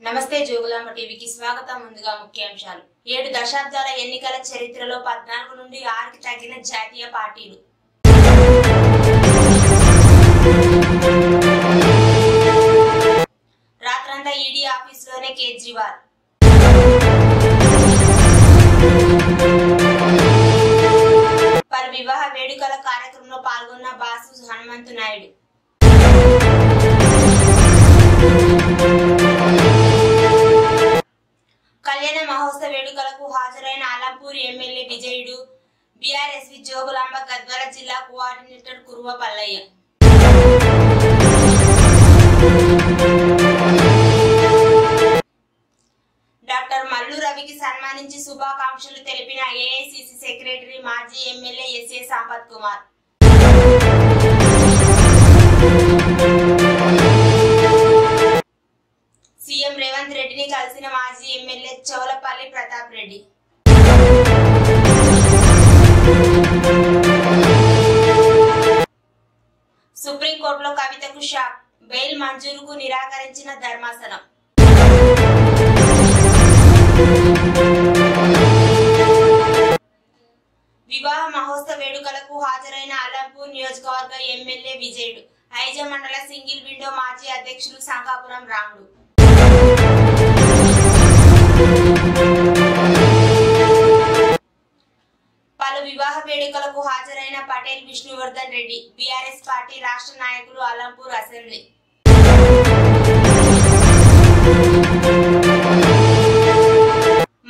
నమస్తే జోగులాంబ టీవీకి స్వాగతం. ముందుగా ముఖ్యాంశాలు. 7 దశాబ్దాల ఎన్నికల చరిత్రలో 14 నుండి 6కి తగ్గిన జాతీయ పార్టీలు. రాత్రంతా ఈడీ ఆఫీసులోనే కేజ్రీవాల్. పలు వివాహ వేడుకల కార్యక్రమంలో పాల్గొన్న బాసు హనుమంతు నాయుడు. కళ్యాణ మహోత్సవ వేడుకలకు హాజరైన అలంపూర్ ఎమ్మెల్యే విజయుడు, బీఆర్ఎస్ జోగులాంబ గద్వాల జిల్లా కోఆర్డినేటర్ కురువ పల్లయ్య. డాక్టర్ మల్లు రవికి సన్మానించి శుభాకాంక్షలు తెలిపిన ఏఐసిసి సెక్రటరీ మాజీ MLA SA Sampath Kumar. CM Revanth రెడ్డిని కలిసిన మాజీ ఎమ్మెల్యే చౌలపల్లి ప్రతాప్ రెడ్డి. సుప్రీంకోర్టులో కవితకు షాక్, బెయిల్ మంజూరుకు నిరాకరించిన ధర్మాసనం. వివాహ మహోత్సవ వేడుకలకు హాజరైన అలంపూర్ నియోజకవర్గ ఎమ్మెల్యే విజయుడు, ఐజ మండల సింగిల్ విండో మాజీ అధ్యక్షులు సంకాపురం రాముడు. పలు వివాహ వేడుకలకు హాజరైన పటేల్ విష్ణువర్ధన్ రెడ్డి, బీఆర్ఎస్ పార్టీ రాష్ట్ర నాయకులు అలంపూర్ అసెంబ్లీ.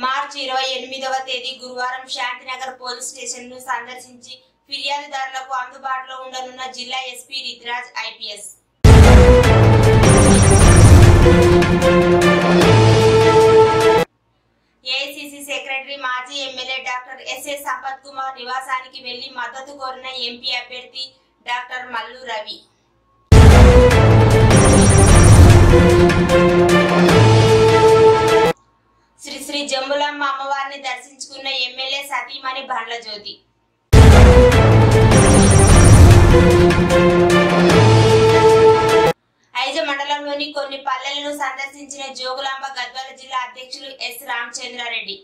మార్చి 28వ తేదీ గురువారం శాంతినగర్ పోలీస్ స్టేషన్ ను సందర్శించి ఫిర్యాదుదారులకు అందుబాటులో ఉండనున్న జిల్లా SP Ridraj IPS. AICC secretary మాజీ MLA doctor SA Sampath Kumar నివాసానికి వెళ్లి మద్దతు కోరిన ఎంపీ అభ్యర్థి డాక్టర్ మల్లు రవి. శ్రీ శ్రీ జంబులమ్మ అమ్మవారిని దర్శించుకున్న ఎమ్మెల్యే సతీమణి బండ్ల జ్యోతి. ఐజ మండలంలోని కొన్ని పల్లెలను సందర్శించిన జోగులాంబ గద్వాల జిల్లా అధ్యక్షులు ఎస్ రామచంద్రారెడ్డి.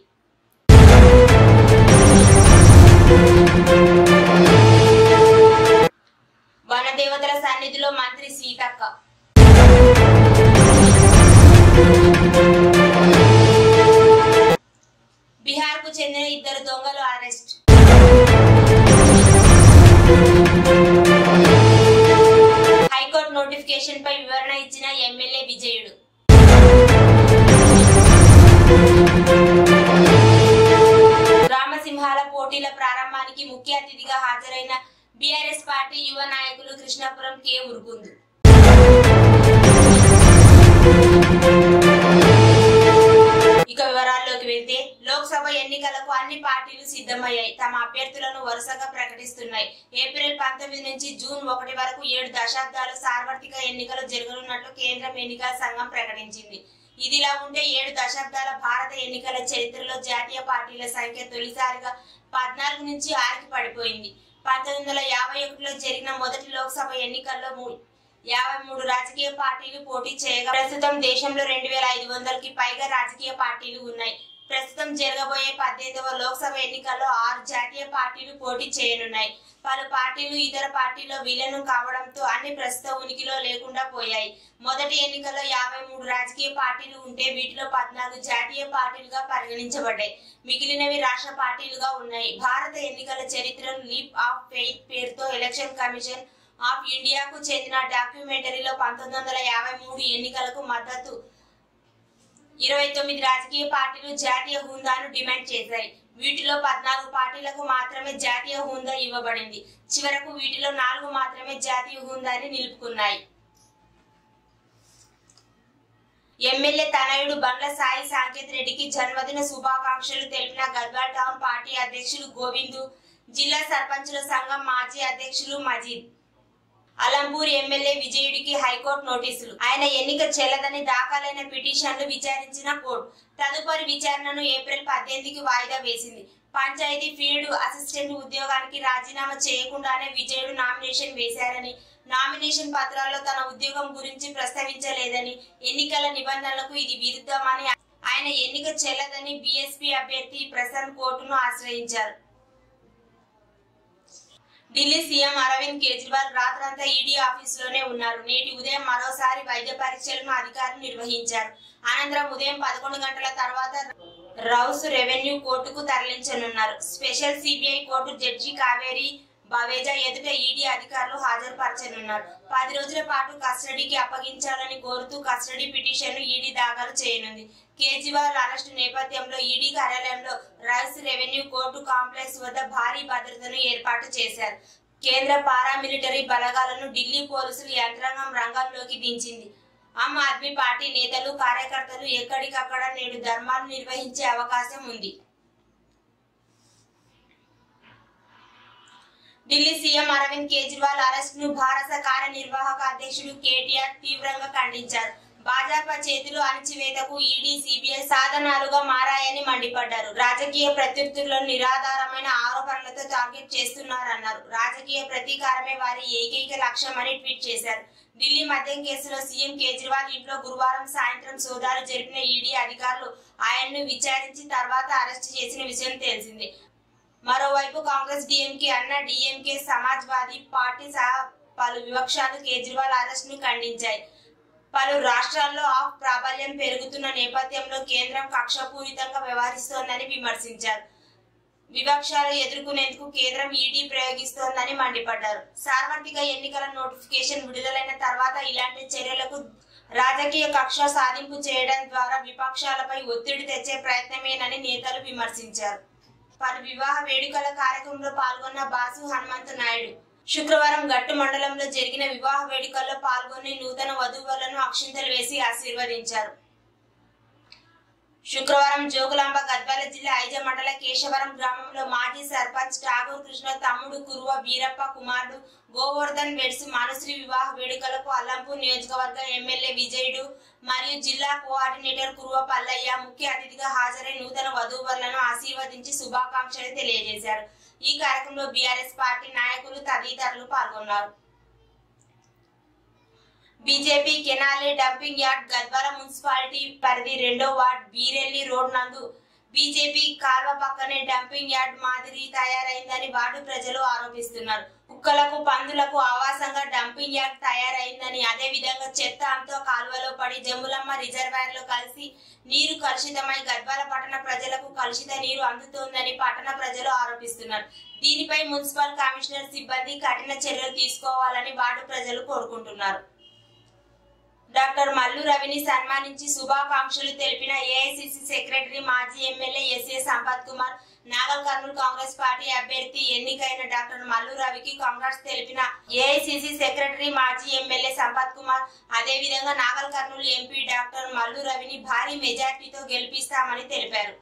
వనదేవతల సన్నిధిలో మంత్రి సీతక్క. బీహార్ కు చెందిన 2 దొంగలు అరెస్ట్. హైకోర్టు నోటిఫికేషన్ పై వివరణ ఇచ్చిన ఎమ్మెల్యే విజయుడు. రామసింహాల పోటీల ప్రారంభానికి ముఖ్య అతిథిగా హాజరైన బీఆర్ఎస్ పార్టీ యువ నాయకులు కృష్ణపురం కె ఉరుగుందు. ఇక వివరాల్లోకి వెళ్తే, లోక్సభ ఎన్నికలకు అన్ని పార్టీలు సిద్ధమయ్యాయి. తమ అభ్యర్థులను వరుసగా ప్రకటిస్తున్నాయి. ఏప్రిల్ 19 నుంచి జూన్ 1 వరకు 7 దశాబ్దాల సార్వత్రిక ఎన్నికలు జరగనున్నట్లు కేంద్రం ఎన్నికల సంఘం ప్రకటించింది. ఇదిలా ఉంటే 7 దశాబ్దాల భారత ఎన్నికల చరిత్రలో జాతీయ పార్టీల సంఖ్య తొలిసారిగా 14 నుంచి 6కి పడిపోయింది. 1951లో జరిగిన మొదటి లోక్సభ ఎన్నికల్లో 53 రాజకీయ పార్టీలు పోటీ చేయగా ప్రస్తుతం దేశంలో 2500కి పైగా రాజకీయ పార్టీలు ఉన్నాయి. ప్రస్తుతం జరగబోయే 18వ లోక్సభ ఎన్నికల్లో 6 జాతీయ పార్టీలు పోటీ చేయనున్నాయి. పలు పార్టీలు ఇతర పార్టీల్లో విలీనం కావడంతో అన్ని ప్రస్తుత ఉనికిలో లేకుండా పోయాయి. మొదటి ఎన్నికల్లో 53 రాజకీయ పార్టీలు ఉంటే వీటిలో 14 జాతీయ పార్టీలుగా పరిగణించబడ్డాయి. మిగిలినవి రాష్ట్ర పార్టీలుగా ఉన్నాయి. భారత ఎన్నికల చరిత్రను లీప్ ఆఫ్ ఫెయిత్ పేరుతో ఎలక్షన్ కమిషన్ ఆఫ్ ఇండియాకు చెందిన డాక్యుమెంటరీలో 1953 ఎన్నికలకు మద్దతు 29 రాజకీయ పార్టీలు జాతీయ హోదాను డిమాండ్ చేశాయి. వీటిలో 14 పార్టీలకు మాత్రమే జాతీయ హోదా ఇవ్వబడింది. చివరకు వీటిలో 4 మాత్రమే జాతీయ హోదాని నిలుపుకున్నాయి. ఎమ్మెల్యే తనయుడు బండ్ల సాయి సాంకేత్ రెడ్డికి జన్మదిన శుభాకాంక్షలు తెలిపిన గద్వాల టౌన్ పార్టీ అధ్యక్షులు గోవిందు, జిల్లా సర్పంచుల సంఘం మాజీ అధ్యక్షులు మజీద్. అలంపూర్ ఎమ్మెల్యే విజయుడికి హైకోర్టు నోటీసులు. ఆయన ఎన్నిక చెల్లదని దాఖలైన పిటిషన్లు విచారించిన కోర్టు తదుపరి విచారణను ఏప్రిల్ 18కి వాయిదా వేసింది. పంచాయతీ ఫీల్డ్ అసిస్టెంట్ ఉద్యోగానికి రాజీనామా చేయకుండానే విజయుడు నామినేషన్ వేశారని, నామినేషన్ పత్రాల్లో తన ఉద్యోగం గురించి ప్రస్తావించలేదని, ఎన్నికల నిబంధనలకు ఇది విరుద్ధమని, ఆయన ఎన్నిక చెల్లదని బీఎస్పీ అభ్యర్థి ప్రసన్న కోర్టును ఆశ్రయించారు. ఢిల్లీ సీఎం అరవింద్ కేజ్రీవాల్ రాత్రంతా ఈడీ ఆఫీసులోనే ఉన్నారు. నేటి ఉదయం మరోసారి వైద్య పరీక్షలను అధికారులు నిర్వహించారు. అనంతరం ఉదయం 11 గంటల తర్వాత రౌస్ రెవెన్యూ కోర్టుకు తరలించనున్నారు. Special CBI court judge Kaveri Baweja ఎదుట ఈడీ అధికారులు హాజరుపరచనున్నారు. 10 రోజుల పాటు కస్టడీకి అప్పగించాలని కోరుతూ కస్టడీ పిటిషన్ను ఈడీ దాఖలు చేయనుంది. కేజ్రీవాల్ అరెస్టు నేపథ్యంలో ఈడీ కార్యాలయంలో రౌస్ రెవెన్యూ కోర్టు కాంప్లెక్స్ వద్ద భారీ భద్రతను ఏర్పాటు చేశారు. కేంద్ర పారామిలిటరీ బలగాలను ఢిల్లీ పోలీసులు యంత్రాంగం రంగంలోకి దించింది. ఆమ్ ఆద్మీ పార్టీ నేతలు, కార్యకర్తలు ఎక్కడికక్కడ నేడు ధర్నాలు నిర్వహించే అవకాశం ఉంది. ఢిల్లీ సీఎం అరవింద్ కేజ్రీవాల్ అరెస్ట్ ను భారత కార్యనిర్వాహక అధ్యక్షుడు కేటీఆర్ తీవ్రంగా ఖండించారు. భాజపా చేతులు అణచివేతకు ఈడీ, సిబిఐ సాధనాలుగా మారాయని మండిపడ్డారు. రాజకీయ ప్రత్యర్థులను నిరాధారమైన ఆరోపణలతో టార్గెట్ చేస్తున్నారన్నారు. రాజకీయ ప్రతీకారమే వారి ఏకైక లక్ష్యమని ట్వీట్ చేశారు. ఢిల్లీ మద్యం కేసులో సీఎం కేజ్రీవాల్ ఇంట్లో గురువారం సాయంత్రం సోదాలు జరిపిన ఈడీ అధికారులు ఆయన్ను విచారించి తర్వాత అరెస్టు చేసిన విషయం తెలిసిందే. మరోవైపు కాంగ్రెస్, డీఎంకే, అన్నా డీఎంకే, సమాజ్వాదీ పార్టీ సహా పలు విపక్షాలు కేజ్రీవాల్ అరెస్ట్ ను ఖండించాయి. పలు రాష్ట్రాల్లో ఆఫ్ ప్రాబల్యం పెరుగుతున్న నేపథ్యంలో కేంద్రం కక్షపూరితంగా వ్యవహరిస్తోందని విమర్శించారు. విపక్షాలు ఎదుర్కొనేందుకు కేంద్రం ఈడీ ప్రయోగిస్తోందని మండిపడ్డారు. సార్వత్రిక ఎన్నికల నోటిఫికేషన్ విడుదలైన తర్వాత ఇలాంటి చర్యలకు రాజకీయ కక్ష సాధింపు చేయడం ద్వారా విపక్షాలపై ఒత్తిడి తెచ్చే ప్రయత్నమేనని నేతలు విమర్శించారు. పలు వివాహ వేడుకల కార్యక్రమంలో పాల్గొన్న బాసు హనుమంతు నాయుడు శుక్రవారం గట్టు మండలంలో జరిగిన వివాహ వేడుకల్లో పాల్గొని నూతన వధూవరులను అక్షింతలు వేసి ఆశీర్వదించారు. శుక్రవారం జోగులాంబ గద్వాల జిల్లా ఐజ మండల కేశవరం గ్రామంలో మాజీ సర్పంచ్ ఠాగూర్ కృష్ణ తమ్ముడు కురువ వీరప్ప కుమారుడు గోవర్ధన్ వెడ్స్ మానుశ్రీ వివాహ వేడుకలకు అల్లంపూర్ నియోజకవర్గ ఎమ్మెల్యే విజయుడు మరియు జిల్లా కోఆర్డినేటర్ కురువ పల్లయ్య ముఖ్య అతిథిగా హాజరై నూతన వధూవరులను ఆశీర్వదించి శుభాకాంక్షలు తెలియజేశారు. ఈ కార్యక్రమంలో బీఆర్ఎస్ పార్టీ నాయకులు తదితరులు పాల్గొన్నారు. బీజేపీ కెనాలే డంపింగ్ యార్డ్ గద్వాల మున్సిపాలిటీ పరిధి 2వ వార్డ్ బీరెల్లి రోడ్ నందు బీజేపీ కాల్వ పక్కనే డంపింగ్ యార్డ్ మాదిరి తయారైందని వార్డు ప్రజలు ఆరోపిస్తున్నారు. కుక్కలకు, పందులకు ఆవాసంగా డంపింగ్ యార్డ్ తయారైందని, అదే విధంగా చెత్త అంతా కాల్వలో పడి జమ్ములమ్మ రిజర్వాయర్ లో కలిసి నీరు కలుషితమై గద్వాల పట్టణ ప్రజలకు కలుషిత నీరు అందుతోందని పట్టణ ప్రజలు ఆరోపిస్తున్నారు. దీనిపై మున్సిపల్ కమిషనర్ సిబ్బంది కఠిన చర్యలు తీసుకోవాలని వార్డు ప్రజలు కోరుకుంటున్నారు. డాక్టర్ మల్లు రవిని సన్మానించి శుభాకాంక్షలు తెలిపిన ఏఐసిసి సెక్రటరీ మాజీ MLA SA Sampath Kumar, Nagarkurnool Congress party అభ్యర్థి ఎన్నికైన డాక్టర్ మల్లు రవికి కాంగ్రెస్ తెలిపిన ఏఐసిసి సెక్రటరీ మాజీ ఎమ్మెల్యే సంపత్ కుమార్, అదే విధంగా Nagarkurnool MP doctor Mallu రవిని భారీ మెజార్టీతో గెలిపిస్తామని తెలిపారు.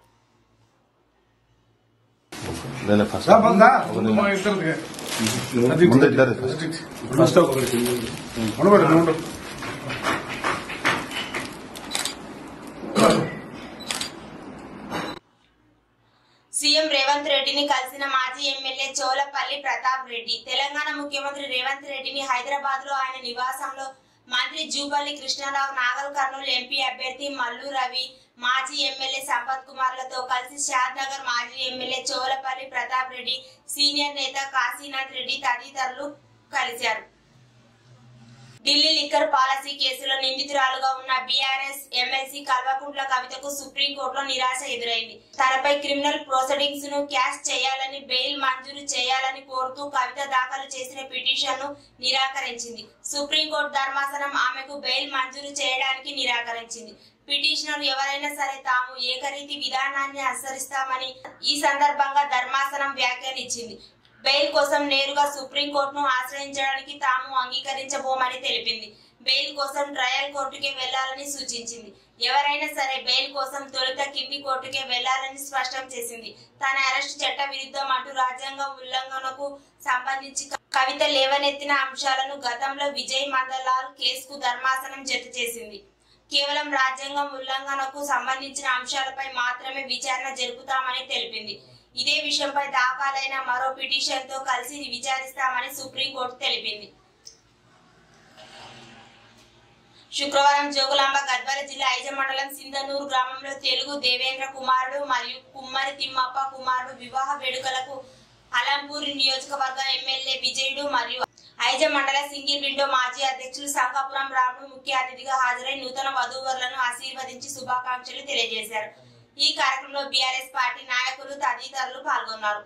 సీఎం రేవంత్ రెడ్డిని కలిసిన మాజీ ఎమ్మెల్యే చోలపల్లి ప్రతాప్ రెడ్డి, తెలంగాణ ముఖ్యమంత్రి రేవంత్ రెడ్డిని హైదరాబాద్ లో ఆయన నివాసంలో మంత్రి జూపల్లి కృష్ణారావు, నాగల్ కర్నూలు ఎంపీ అభ్యర్థి మల్లు రవి, మాజీ ఎమ్మెల్యే సంపత్ కుమార్లతో కలిసి షాద్ నగర్ మాజీ ఎమ్మెల్యే చోలపల్లి ప్రతాప్ రెడ్డి, సీనియర్ నేత కాశీనాథ్ రెడ్డి తదితరులు కలిశారు. ఢిల్లీ లిక్కర్ పాలసీ కేసులో నిందితురాలుగా ఉన్న బీఆర్ఎస్ ఎమ్మెల్సీ కల్వకుంట్ల కవితకు సుప్రీంకోర్టులో నిరాశ ఎదురైంది. తనపై క్రిమినల్ ప్రొసీడింగ్స్ ను క్యాష్ చేయాలని, బెయిల్ మంజూరు చేయాలని కోరుతూ కవిత దాఖలు చేసిన పిటిషన్ ను నిరాకరించింది. సుప్రీంకోర్టు ధర్మాసనం ఆమెకు బెయిల్ మంజూరు చేయడానికి నిరాకరించింది. పిటిషనర్ ఎవరైనా సరే తాము ఏకరీతి విధానాన్ని అనుసరిస్తామని ఈ సందర్భంగా ధర్మాసనం వ్యాఖ్యానించింది. బెయిల్ కోసం నేరుగా సుప్రీంకోర్టును ఆశ్రయించడానికి తాము అంగీకరించబోమని తెలిపింది. బెయిల్ కోసం ట్రయల్ కోర్టుకే వెళ్లాలని సూచించింది. ఎవరైనా సరే బెయిల్ కోసం తొలుత కింది కోర్టుకే వెళ్లాలని స్పష్టం చేసింది. తన అరెస్టు చట్ట విరుద్ధం అంటూ రాజ్యాంగ ఉల్లంఘనకు సంబంధించి కవిత లేవనెత్తిన అంశాలను గతంలో విజయ్ మందలాల్ కేసుకు ధర్మాసనం జత చేసింది. కేవలం రాజ్యాంగం ఉల్లంఘనకు సంబంధించిన అంశాలపై మాత్రమే విచారణ జరుపుతామని తెలిపింది. ఇదే విషయంపై దాఖలైన మరో పిటిషన్తో కలిసి విచారిస్తామని సుప్రీంకోర్టు తెలిపింది. శుక్రవారం జోగులాంబ గద్వాల జిల్లా ఐజం మండలం సింధనూరు గ్రామంలో తెలుగు దేవేంద్ర కుమారుడు మరియు కుమ్మరి తిమ్మప్ప కుమారుడు వివాహ వేడుకలకు అలంపూర్ నియోజకవర్గ ఎమ్మెల్యే విజయుడు మరియు ఐజం మండల సింగిల్ విండో మాజీ అధ్యక్షులు శంఖాపురం రాముడు ముఖ్య అతిథిగా హాజరై నూతన వధూవరులను ఆశీర్వదించి శుభాకాంక్షలు తెలియజేశారు. ఈ కార్యక్రమంలో బీఆర్ఎస్ పార్టీ నాయకులు తదితరులు పాల్గొన్నారు.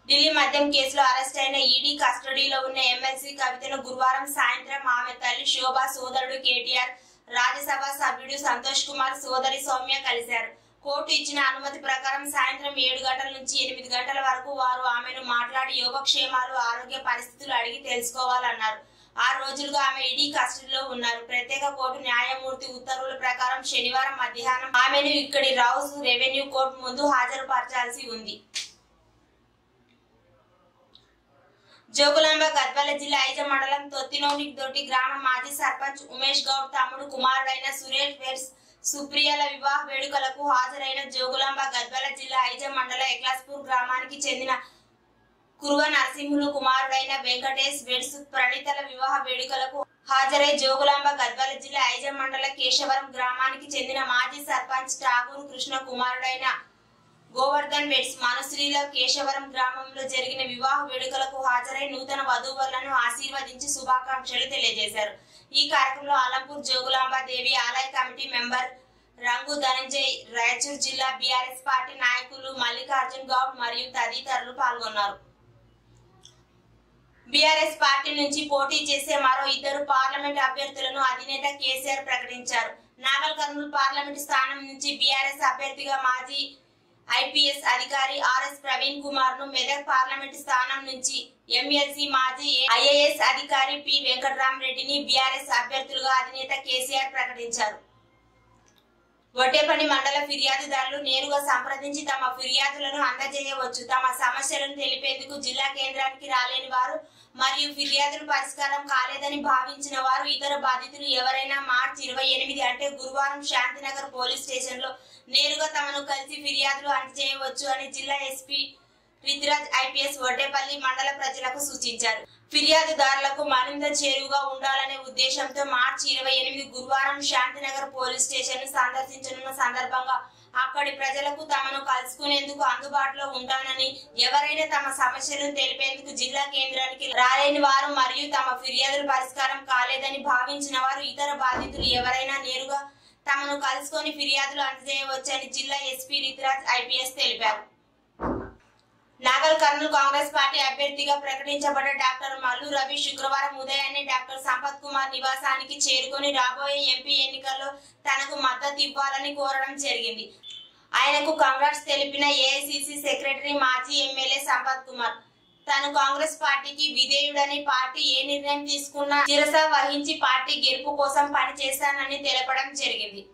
ఢిల్లీ మద్యం కేసులో అరెస్ట్ అయిన ఈడీ కస్టడీలో ఉన్న ఎమ్మెల్సీ కవితను గురువారం సాయంత్రం ఆమె తల్లి శోభ, సోదరుడు కేటీఆర్, రాజ్యసభ సభ్యుడు సంతోష్ కుమార్, సోదరి సౌమ్య కలిశారు. కోర్టు ఇచ్చిన అనుమతి ప్రకారం సాయంత్రం 7 గంటల నుంచి 8 గంటల వరకు వారు ఆమెను మాట్లాడి యోగక్షేమాలు, ఆరోగ్య పరిస్థితులు అడిగి తెలుసుకోవాలన్నారు. 6 రోజులుగా ఆమె ఈడీ కస్టడీలో ఉన్నారు. ప్రత్యేక కోర్టు న్యాయమూర్తి ఉత్తర్వుల ప్రకారం శనివారం మధ్యాహ్నం ఆమెను ఇక్కడి రౌస్ రెవెన్యూ కోర్టు ముందు హాజరుపరచాల్సి ఉంది. జోగులాంబ గద్వాల జిల్లా ఐజం మండలం తొత్తినోనిదొట్టి గ్రామ మాజీ సర్పంచ్ ఉమేష్ గౌడ్ తమ్ముడు కుమారుడైన సురేష్ వెర్స్ సుప్రియల వివాహ వేడుకలకు హాజరైన జోగులాంబ గద్వాల జిల్లా ఐజం మండల ఎక్లాస్పూర్ గ్రామానికి చెందిన కురువ నరసింహులు కుమారుడైన వెంకటేష్ వెర్స్ ప్రణీతల వివాహ వేడుకలకు హాజరై జోగులాంబ గద్వాల జిల్లా ఐజం మండల కేశవరం గ్రామానికి చెందిన మాజీ సర్పంచ్ ఠాగూర్ కృష్ణ కుమారుడైన గోవర్ధన్ వెట్స్ మనశ్రీల కేశవరం గ్రామంలో జరిగిన వివాహ వేడుకలకు హాజరై నూతన వధూవరులను ఆశీర్వదించి శుభాకాంక్షలు తెలియజేశారు. ఈ కార్యక్రమంలో అలంపూర్ జోగులాంబ దేవి ఆలయ కమిటీ మెంబర్ రంగు ధనంజయ్, రాయచూర్ జిల్లా బీఆర్ఎస్ పార్టీ నాయకులు మల్లికార్జున్ గౌడ్ మరియు తదితరులు పాల్గొన్నారు. బీఆర్ఎస్ పార్టీ నుంచి పోటీ చేసే మరో 2 పార్లమెంట్ అభ్యర్థులను అధినేత కేసీఆర్ ప్రకటించారు. నాగల్ కర్నూలు పార్లమెంట్ స్థానం నుంచి బీఆర్ఎస్ అభ్యర్థిగా మాజీ ఐపీఎస్ అధికారి ఆర్ఎస్ ప్రవీణ్ కుమార్ ను, మెదక్ పార్లమెంట్ స్థానం నుంచి ఎమ్మెల్సీ మాజీ ఐఏఎస్ అధికారి పి వెంకటరామరెడ్డిని బీఆర్ఎస్ అభ్యర్థులుగా అధినేత కేసీఆర్ ప్రకటించారు. వడ్డేపల్లి మండల ఫిర్యాదుదారులు నేరుగా సంప్రదించి తమ ఫిర్యాదులను అందజేయవచ్చు. తమ సమస్యలను తెలిపేందుకు జిల్లా కేంద్రానికి రాలేని వారు మరియు ఫిర్యాదులు పరిష్కారం కాలేదని భావించిన వారు, ఇతర బాధితులు ఎవరైనా మార్చి 28 అంటే గురువారం శాంతినగర్ పోలీస్ స్టేషన్ లో నేరుగా తమను కలిసి ఫిర్యాదులు అందజేయవచ్చు అని జిల్లా ఎస్పీ రితిరాజ్ ఐపీఎస్ వడ్డేపల్లి మండల ప్రజలకు సూచించారు. ఫిర్యాదుదారులకు మరింత చేరువుగా ఉండాలనే ఉద్దేశంతో మార్చి 28 గురువారం శాంతినగర్ పోలీస్ స్టేషన్ ను సందర్శించనున్న సందర్భంగా అక్కడి ప్రజలకు తమను కలుసుకునేందుకు అందుబాటులో ఉంటానని, ఎవరైనా తమ సమస్యలను తెలిపేందుకు జిల్లా కేంద్రానికి రాలేని వారు మరియు తమ ఫిర్యాదుల పరిష్కారం కాలేదని భావించిన వారు, ఇతర బాధితులు ఎవరైనా నేరుగా తమను కలుసుకొని ఫిర్యాదులు అందజేయవచ్చని జిల్లా ఎస్పీ రితిరాజ్ ఐపీఎస్ తెలిపారు. నాగల్ కర్నూలు కాంగ్రెస్ పార్టీ అభ్యర్థిగా ప్రకటించబడ్డ డాక్టర్ మల్లు రవి శుక్రవారం ఉదయాన్నే డాక్టర్ సంపత్ కుమార్ నివాసానికి చేరుకొని రాబోయే ఎంపీ ఎన్నికల్లో తనకు మద్దతు ఇవ్వాలని కోరడం జరిగింది. ఆయనకు కాంగ్రెస్ తెలిపిన ఏఐసిసి సెక్రటరీ మాజీ ఎమ్మెల్యే సంపత్ కుమార్ తాను కాంగ్రెస్ పార్టీకి విధేయుడని, పార్టీ ఏ నిర్ణయం తీసుకున్నా శిరస వహించి పార్టీ గెలుపు కోసం పనిచేశానని తెలపడం జరిగింది.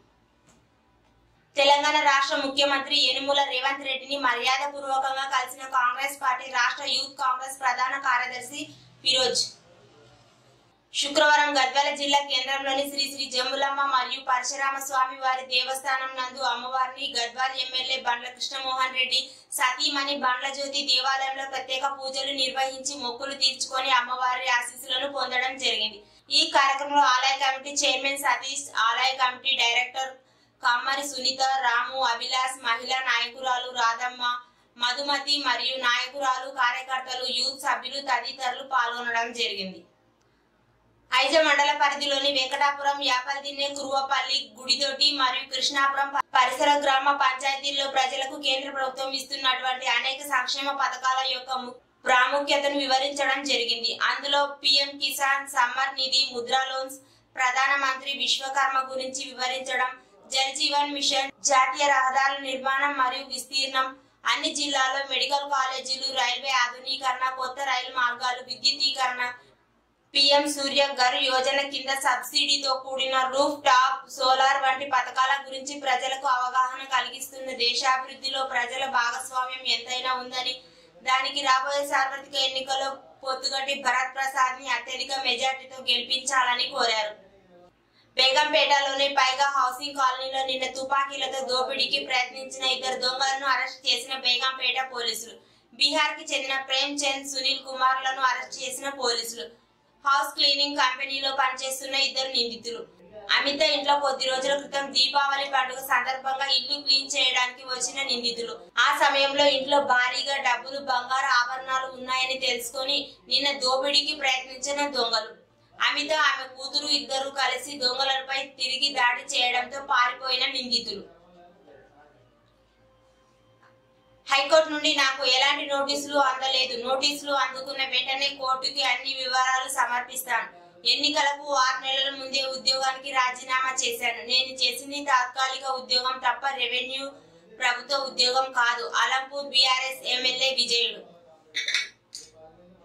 తెలంగాణ రాష్ట్ర ముఖ్యమంత్రి యనుమల రేవంత్ రెడ్డిని మర్యాదపూర్వకంగా కలిసిన కాంగ్రెస్ పార్టీ రాష్ట్ర యూత్ కాంగ్రెస్ ప్రధాన కార్యదర్శి ఫిరోజ్ శుక్రవారం గద్వాల జిల్లా కేంద్రంలోని శ్రీ శ్రీ జంబులమ్మ మరియు పరశురామ స్వామి వారి దేవస్థానం నందు అమ్మవారిని గద్వాల ఎమ్మెల్యే బండ్ల కృష్ణమోహన్ రెడ్డి సతీమణి బండ్ల జ్యోతి దేవాలయంలో ప్రత్యేక పూజలు నిర్వహించి మొక్కులు తీర్చుకొని అమ్మవారి ఆశీస్సులను పొందడం జరిగింది. ఈ కార్యక్రమంలో ఆలయ కమిటీ చైర్మన్ సతీష్, ఆలయ కమిటీ డైరెక్టర్ కమ్మరి సునీత, రాము, అభిలాష్, మహిళా నాయకురాలు రాధమ్మ, మధుమతి మరియు నాయకురాలు, కార్యకర్తలు, యూత్ సభ్యులు తదితరులు పాల్గొనడం జరిగింది. ఐజం మండల పరిధిలోని వెంకటాపురం, యాపల్దిన్నె, కురువపల్లి, గుడిదొడ్డి మరియు కృష్ణాపురం పరిసర గ్రామ పంచాయతీల్లో ప్రజలకు కేంద్ర ప్రభుత్వం ఇస్తున్నటువంటి అనేక సంక్షేమ పథకాల యొక్క ప్రాముఖ్యతను వివరించడం జరిగింది. అందులో పీఎం కిసాన్ సమ్మర్ నిధి, ముద్రా లోన్స్, ప్రధాన మంత్రి విశ్వకర్మ గురించి వివరించడం, జల్ జీవన్ మిషన్, జాతీయ రహదారుల నిర్మాణం మరియు విస్తీర్ణం, అన్ని జిల్లాల్లో మెడికల్ కాలేజీలు, రైల్వే ఆధునీకరణ, కొత్త రైలు మార్గాలు, విద్యుదీకరణ, పీఎం సూర్య ఘర్ యోజన కింద సబ్సిడీతో కూడిన రూఫ్ టాప్ సోలార్ వంటి పథకాల గురించి ప్రజలకు అవగాహన కలిగిస్తున్న దేశాభివృద్ధిలో ప్రజల భాగస్వామ్యం ఎంతైనా ఉందని, దానికి రాబోయే సార్వత్రిక ఎన్నికల్లో పొత్తుగట్టి భరత్ ప్రసాద్ ని అత్యధిక మెజార్టీతో గెలిపించాలని కోరారు. బేగంపేటలోని పైగా హౌసింగ్ కాలనీలో నిన్న తుపాకీలతో దోపిడీకి ప్రయత్నించిన ఇద్దరు దొంగలను అరెస్ట్ చేసిన బేగంపేట పోలీసులు. బీహార్ కి చెందిన ప్రేమ్ చంద్, సునీల్ కుమార్లను అరెస్ట్ చేసిన పోలీసులు. హౌస్ క్లీనింగ్ కంపెనీలో పనిచేస్తున్న ఇద్దరు నిందితులు. అమిత ఇంట్లో కొద్ది రోజుల క్రితం దీపావళి పండుగ సందర్భంగా ఇల్లు క్లీన్ చేయడానికి వచ్చిన నిందితులు. ఆ సమయంలో ఇంట్లో భారీగా డబ్బులు, బంగారు ఆభరణాలు ఉన్నాయని తెలుసుకొని నిన్న దోపిడీకి ప్రయత్నించిన దొంగలు. అమిత, ఆమె కూతురు ఇద్దరు కలిసి దొంగలపై తిరిగి దాడి చేయడంతో పారిపోయిన నిందితులు. హైకోర్టు నుండి నాకు ఎలాంటి నోటీసులు అందలేదు. నోటీసులు అందుకున్న వెంటనే కోర్టుకి అన్ని వివరాలు సమర్పిస్తాను. ఎన్నికలకు 6 నెలల ముందే ఉద్యోగానికి రాజీనామా చేశాను. నేను చేసింది తాత్కాలిక ఉద్యోగం తప్ప రెవెన్యూ ప్రభుత్వ ఉద్యోగం కాదు. అలంపూర్ బీఆర్ఎస్ ఎమ్మెల్యే విజయుడు.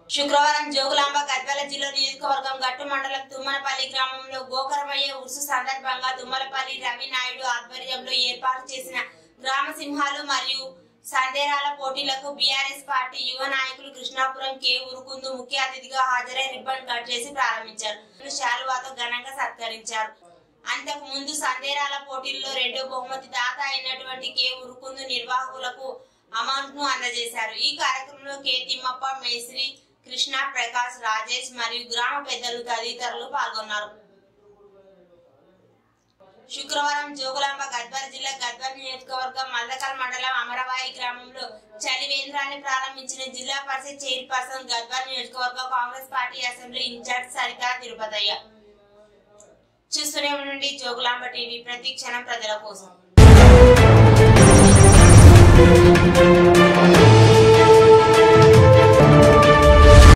శుక్రవారం జోగులాంబ గద్వాల జిల్లా నియోజకవర్గం గట్టు మండలం తుమ్మలపల్లి గ్రామంలో గోకరమయ్య ఉరుసు సందర్భంగా తుమ్మలపల్లి రవి నాయుడు ఆధ్వర్యంలో ఏర్పాటు చేసిన గ్రామ సింహాలు మరియు సందేరాల పోటీలకు బీఆర్ఎస్ పార్టీ యువ నాయకులు కృష్ణాపురం కె ఉరుకుందు ముఖ్య అతిథిగా హాజరై రిబ్బన్ కట్ చేసి ప్రారంభించారు. శాలువాతో ఘనంగా సత్కరించారు. అంతకు ముందు సందేరాల పోటీల్లో 2వ బహుమతి దాత అయినటువంటి కె ఉరుకుందు నిర్వాహకులకు అమౌంట్ ను అందజేశారు. ఈ కార్యక్రమంలో కె తిమ్మప్ప, మేశ్రీ, కృష్ణ, ప్రకాష్, రాజేష్ మరియు గ్రామ పెద్దలు తదితరులు పాల్గొన్నారు. శుక్రవారం జోగులాంబ గద్వాల జిల్లా గద్వాల నియోజకవర్గం మల్దకల్ మండలం అమరవాయి గ్రామంలో చలివేంద్రాన్ని ప్రారంభించిన జిల్లా పరిషత్ చైర్పర్సన్, గద్వాల నియోజకవర్గ Congress party assembly incharge Saritha Thirupathaiah. చూస్తూనే ఉండండి జోగులాంబ టీవీ, ప్రతి క్షణం ప్రజల కోసం.